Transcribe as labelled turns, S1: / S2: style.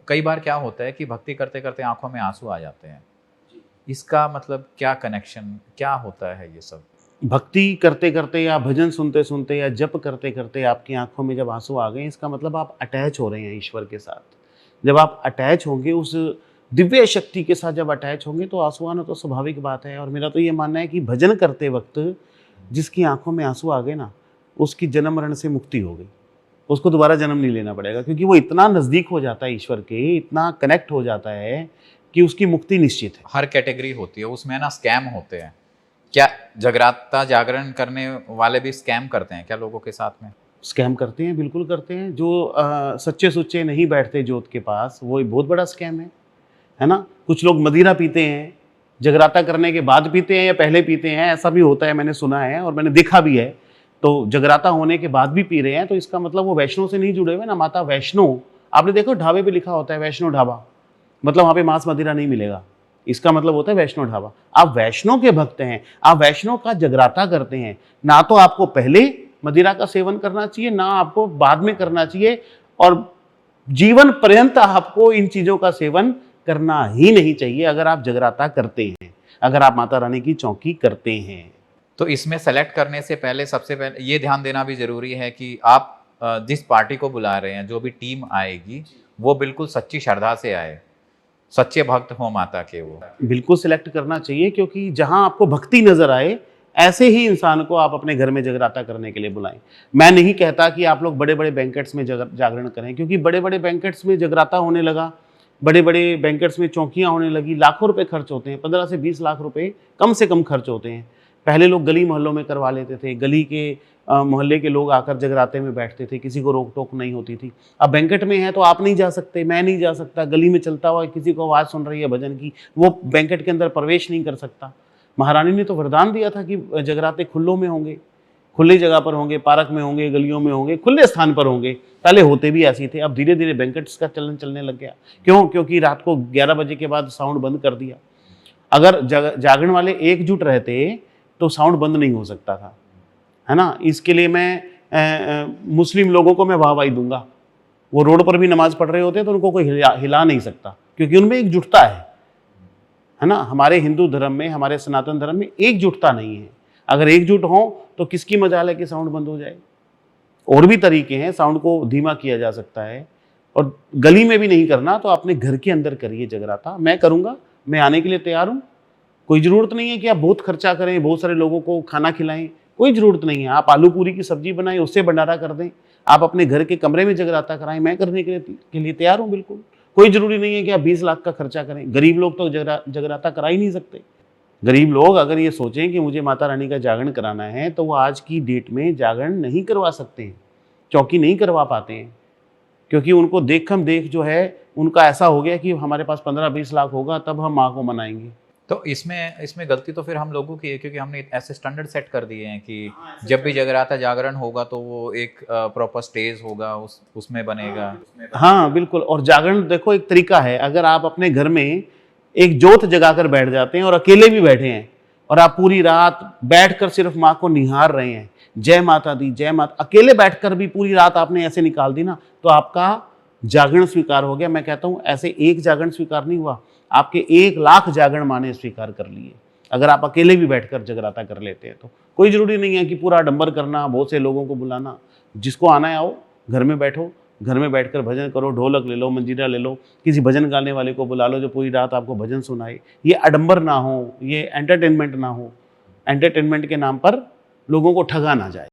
S1: कई बार क्या होता है कि भक्ति करते करते आंखों में आंसू आ जाते हैं, इसका मतलब क्या कनेक्शन क्या होता है ये सब?
S2: भक्ति करते करते या भजन सुनते सुनते या जप करते करते आपकी आंखों में जब आंसू आ गए, इसका मतलब आप अटैच हो रहे हैं ईश्वर के साथ। जब आप अटैच होंगे, उस दिव्य शक्ति के साथ जब अटैच होंगे, तो आंसू आना तो स्वाभाविक बात है। और मेरा तो ये मानना है कि भजन करते वक्त जिसकी आंखों में आंसू आ गए ना, उसकी जन्म मरण से मुक्ति हो गई, उसको दोबारा जन्म नहीं लेना पड़ेगा, क्योंकि वो इतना नज़दीक हो जाता है ईश्वर के, इतना कनेक्ट हो जाता है कि उसकी मुक्ति निश्चित है।
S1: हर कैटेगरी होती है, उसमें ना स्कैम होते हैं। क्या जगराता जागरण करने वाले भी स्कैम करते हैं क्या लोगों के साथ में?
S2: स्कैम करते हैं, बिल्कुल करते हैं। जो सच्चे सुच्चे नहीं बैठते जोत के पास, वो एक बहुत बड़ा स्कैम है ना। कुछ लोग मदिरा पीते हैं, जगराता करने के बाद पीते हैं या पहले पीते हैं, ऐसा भी होता है, मैंने सुना है और मैंने देखा भी है। तो जगराता होने के बाद भी पी रहे हैं, तो इसका मतलब वो वैष्णो से नहीं जुड़े हुए ना। माता वैष्णो, आपने देखो ढाबे पे लिखा होता है वैष्णो ढाबा, मतलब वहाँ पे मांस मदिरा नहीं मिलेगा, इसका मतलब होता है वैष्णो ढाबा। आप वैष्णो के भक्त हैं, आप वैष्णो का जगराता करते हैं, ना तो आपको पहले मदिरा का सेवन करना चाहिए, ना आपको बाद में करना चाहिए, और जीवन पर्यंत आपको इन चीजों का सेवन करना ही नहीं चाहिए अगर आप जगराता करते हैं, अगर आप माता रानी की चौकी करते हैं।
S1: तो इसमें सेलेक्ट करने से पहले सबसे पहले ये ध्यान देना भी जरूरी है कि आप जिस पार्टी को बुला रहे हैं, जो भी टीम आएगी, वो बिल्कुल सच्ची श्रद्धा से आए, सच्चे भक्त हो माता के। वो
S2: बिल्कुल सिलेक्ट करना चाहिए, क्योंकि जहां आपको भक्ति नजर आए, ऐसे ही इंसान को आप अपने घर में जगराता करने के लिए बुलाएं। मैं नहीं कहता कि आप लोग बड़े बड़े बैंकेट्स में जागरण करें, क्योंकि बड़े बड़े बैंकेट्स में जगराता होने लगा, बड़े बड़े बैंकेट्स में चौकियां होने लगी, लाखों रुपए खर्च होते हैं, 15 से 20 लाख रुपए कम से कम खर्च होते हैं। पहले लोग गली मोहल्लों में करवा लेते थे, गली के मोहल्ले के लोग आकर जगराते में बैठते थे, किसी को रोक टोक नहीं होती थी। अब बैंकेट में है तो आप नहीं जा सकते, मैं नहीं जा सकता, गली में चलता हुआ किसी को आवाज़ सुन रही है भजन की, वो बैंकेट के अंदर प्रवेश नहीं कर सकता। महारानी ने तो वरदान दिया था कि जगराते खुल्लों में होंगे, खुली जगह पर होंगे, पार्क में होंगे, गलियों में होंगे, खुले स्थान पर होंगे। पहले होते भी ऐसे थे, अब धीरे धीरे बैंकेट्स का चलन चलने लग गया। क्यों? क्योंकि रात को 11 बजे के बाद साउंड बंद कर दिया। अगर जागरण वाले एकजुट रहते तो साउंड बंद नहीं हो सकता था, है ना। इसके लिए मैं मुस्लिम लोगों को मैं वाहवाही दूंगा। वो रोड पर भी नमाज पढ़ रहे होते तो उनको कोई हिला नहीं सकता, क्योंकि उनमें एकजुटता है ना। हमारे हिंदू धर्म में, हमारे सनातन धर्म में एकजुटता नहीं है। अगर एकजुट हो तो किसकी मजाल है कि साउंड बंद हो जाए। और भी तरीके हैं, साउंड को धीमा किया जा सकता है। और गली में भी नहीं करना तो अपने घर के अंदर करिए जगराता। मैं करूंगा, मैं आने के लिए तैयार हूं। कोई ज़रूरत नहीं है कि आप बहुत खर्चा करें, बहुत सारे लोगों को खाना खिलाएं, कोई ज़रूरत नहीं है। आप आलू पूरी की सब्जी बनाएं, उससे भंडारा कर दें, आप अपने घर के कमरे में जगराता कराएं, मैं करने के लिए तैयार हूं। बिल्कुल कोई ज़रूरी नहीं है कि आप 20 लाख का खर्चा करें। गरीब लोग तो जगराता करा ही नहीं सकते। गरीब लोग अगर ये सोचें कि मुझे माता रानी का जागरण कराना है, तो वो आज की डेट में जागरण नहीं करवा सकते हैं, चौकी नहीं करवा पाते हैं, क्योंकि उनको देख जो है उनका ऐसा हो गया कि हमारे पास 15-20 लाख होगा तब हम माँ को मनाएंगे।
S1: तो इसमें गलती तो फिर हम लोगों की है, क्योंकि हमने ऐसे स्टैंडर्ड सेट कर दिए हैं कि जब भी जगराता जागरण होगा तो वो एक प्रॉपर स्टेज होगा, उसमें बनेगा।
S2: हाँ बिल्कुल। और जागरण देखो एक तरीका है, अगर आप अपने घर में एक जोत जगाकर बैठ जाते हैं और अकेले भी बैठे हैं और आप पूरी रात बैठकर सिर्फ माँ को निहार रहे हैं, जय माता दी जय माता, अकेले बैठकर भी पूरी रात आपने ऐसे निकाल दी ना, तो आपका जागरण स्वीकार हो गया। मैं कहता हूँ ऐसे एक जागरण स्वीकार नहीं हुआ, आपके 1 लाख जागरण माँ ने स्वीकार कर लिए, अगर आप अकेले भी बैठकर जगराता कर लेते हैं तो। कोई जरूरी नहीं है कि पूरा आडंबर करना, बहुत से लोगों को बुलाना। जिसको आना है आओ, घर में बैठो, घर में बैठकर भजन करो, ढोलक ले लो, मंजीरा ले लो, किसी भजन गाने वाले को बुला लो जो पूरी रात आपको भजन सुनाए। ये आडंबर ना हो, ये एंटरटेनमेंट ना हो, एंटरटेनमेंट के नाम पर लोगों को ठगा ना जाए।